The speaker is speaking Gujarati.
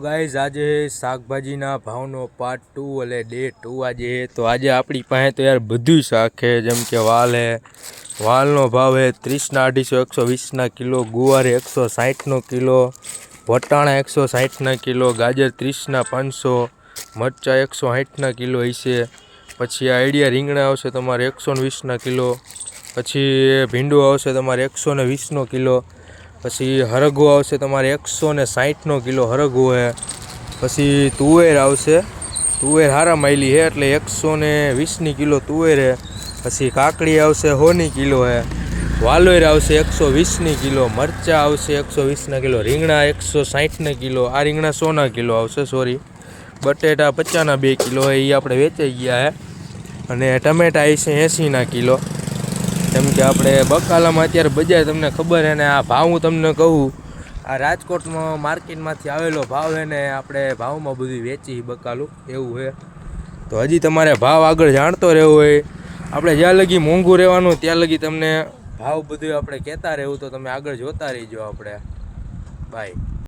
ગાઈઝ આજે શાકભાજીના ભાવનો પાર્ટ 2 એટલે ડે 2 આજે હે તો આજે આપણી પાસે તો યાર બધું શાક છે જેમ કે વાલ હે વાલનો ભાવ હે 30ના 250 120ના કિલો ગુવાર 160નો કિલો વટાણા 160ના કિલો ગાજર 30ના 500 મરચાં 160ના કિલો હશે પછી આઈડિયા રીંગણા આવશે તમારે 120ના કિલો પછી ભીંડું આવશે તમારે 120નો કિલો પછી હરગવો આવશે તમારે 160નો કિલો હરગવો હે પછી તુવેર આવશે તુવેર હારા માયલી હે એટલે 120ની કિલો તુવેર હે પછી કાકડી આવશે 100ની કિલો હે વાલોર આવશે 120ની કિલો મરચાં આવશે 120ના કિલો રીંગણા 160ના કિલો આ રીંગણા 100ના કિલો આવશે સોરી બટેટા 50ના 2 કિલો હે એ આપણે વેચાઈ ગયા હે અને ટમેટા આવશે 80ના કિલો કેમ કે આપણે બકાલામાં અત્યારે બજાર તમને ખબર છે ને આ ભાવ હું તમને કહું આ રાજકોટમાં માર્કેટમાંથી આવેલો ભાવ છે ને આપણે ભાવમાં બધું વેચી બકાલું એવું છે તો હજી તમારે ભાવ આગળ જાણતો રહેવો હોય આપણે જ્યાં લગી મોંઘું રહેવાનું ત્યાં લગી તમને ભાવ બધું આપણે કહેતા રહેવું તો તમે આગળ જોતા રહીજો આપણે બાય.